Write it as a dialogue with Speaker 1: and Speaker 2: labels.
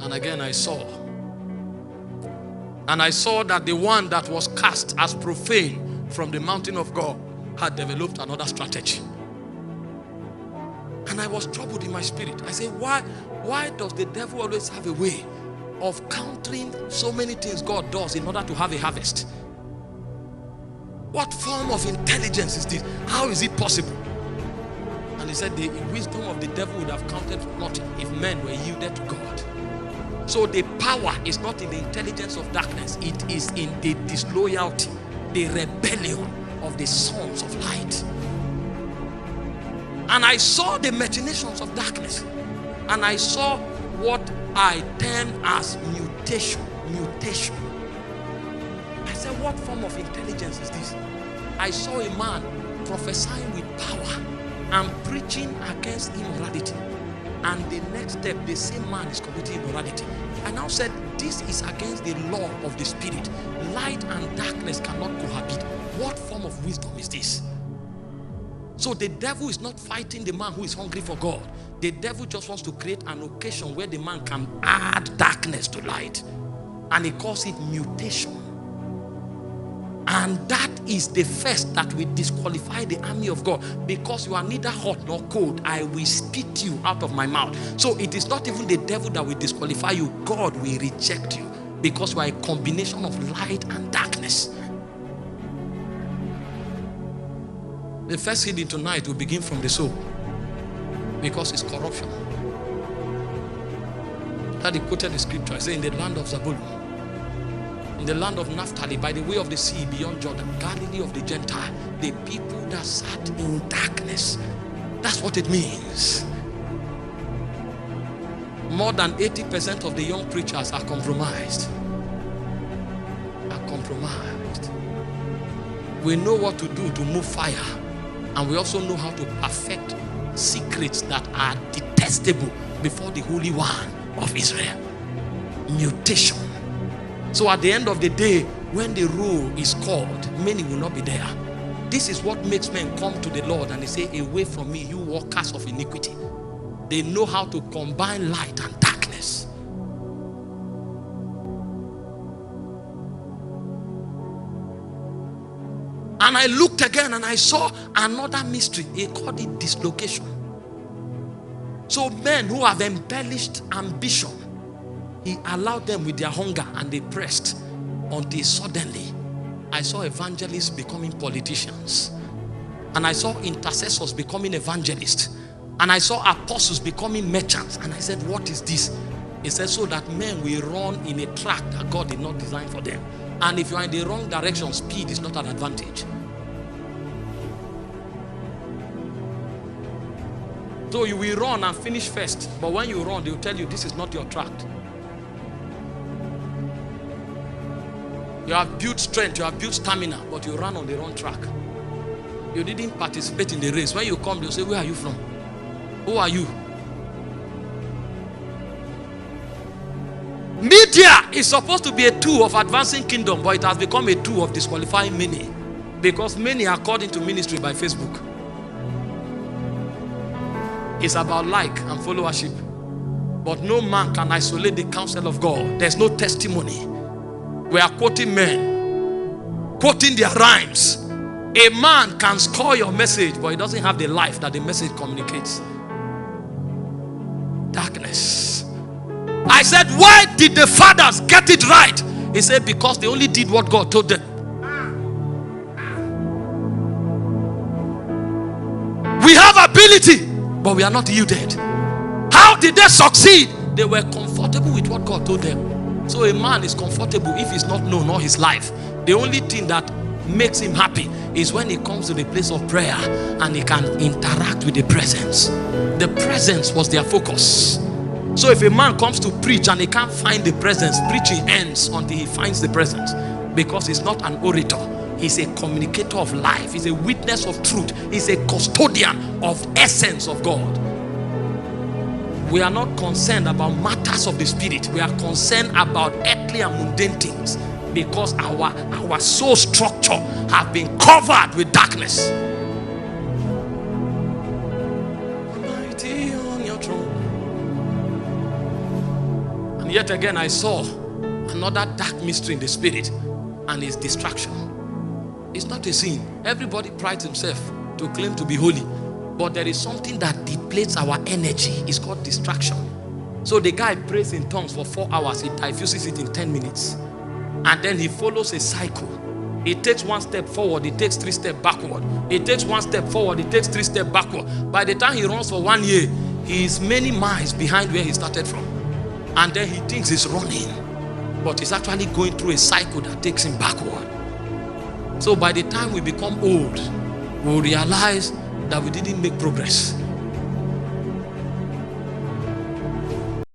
Speaker 1: And again I saw. And I saw that the one that was cast as profane from the mountain of God had developed another strategy. And I was troubled in my spirit. I said, why does the devil always have a way of countering so many things God does in order to have a harvest? What form of intelligence is this? How is it possible? And he said the wisdom of the devil would have counted for nothing if men were yielded to God. So the power is not in the intelligence of darkness. It is in the disloyalty, the rebellion of the sons of light. And I saw the machinations of darkness. And I saw what I term as mutation. I said, what form of intelligence is this? I saw a man prophesying with power and preaching against immorality. And the next step, the same man is committing immorality. I now said, this is against the law of the spirit. Light and darkness cannot cohabit. What form of wisdom is this? So the devil is not fighting the man who is hungry for God. The devil just wants to create an occasion where the man can add darkness to light. And he calls it mutation. And that is the first that will disqualify the army of God. Because you are neither hot nor cold, I will spit you out of my mouth. So it is not even the devil that will disqualify you. God will reject you. Because you are a combination of light and darkness. The first healing tonight will begin from the soul. Because it's corruption. That he quoted the scripture. I say, in the land of Zabulon, in the land of Naphtali, by the way of the sea beyond Jordan, Galilee of the Gentile, the people that sat in darkness. That's what it means. More than 80% of the young preachers are compromised. We know what to do to move fire. And we also know how to perfect secrets that are detestable before the Holy One of Israel. Mutation. So at the end of the day, when the roll is called, many will not be there. This is what makes men come to the Lord and they say, away from me, you workers of iniquity. They know how to combine light and darkness. And I looked again and I saw another mystery. He called it dislocation. So men who have embellished ambition, he allowed them with their hunger and they pressed until suddenly I saw evangelists becoming politicians. And I saw intercessors becoming evangelists. And I saw apostles becoming merchants. And I said, what is this? He said, so that men will run in a track that God did not design for them. And if you are in the wrong direction, speed is not an advantage. So you will run and finish first. But when you run, they will tell you this is not your track. You have built strength, you have built stamina, but you ran on the wrong track. You didn't participate in the race. When you come, they'll say, where are you from? Who are you? Media is supposed to be a tool of advancing kingdom, but it has become a tool of disqualifying many. Because many are called into ministry by Facebook. It's about like and followership. But no man can isolate the counsel of God. There's no testimony. We are quoting men, quoting their rhymes. A man can score your message, but he doesn't have the life that the message communicates. Darkness. I said, why did the fathers get it right? He said, because they only did what God told them. We have ability, but we are not yielded. How did they succeed? They were comfortable with what God told them. So a man is comfortable if he's not known all his life. The only thing that makes him happy is when he comes to the place of prayer and he can interact with the presence. The presence was their focus. So if a man comes to preach and he can't find the presence, preaching ends until he finds the presence. Because he's not an orator. He's a communicator of life. He's a witness of truth. He's a custodian of essence of God. We are not concerned about matters of the spirit. We are concerned about earthly and mundane things. Because our soul structure have been covered with darkness. Mighty on your throne. And Yet again, I saw another dark mystery in the spirit, and it's distraction. It's not a sin. Everybody prides himself to claim to be holy, but there is something that depletes our energy. It's called distraction. So the guy prays in tongues for 4 hours. He diffuses it in 10 minutes. And then he follows a cycle. He takes 1 step forward, he takes 3 steps backward. He takes 1 step forward, he takes 3 steps backward. By the time he runs for 1 year, he is many miles behind where he started from. And then he thinks he's running, but he's actually going through a cycle that takes him backward. So by the time we become old, we'll realize that we didn't make progress.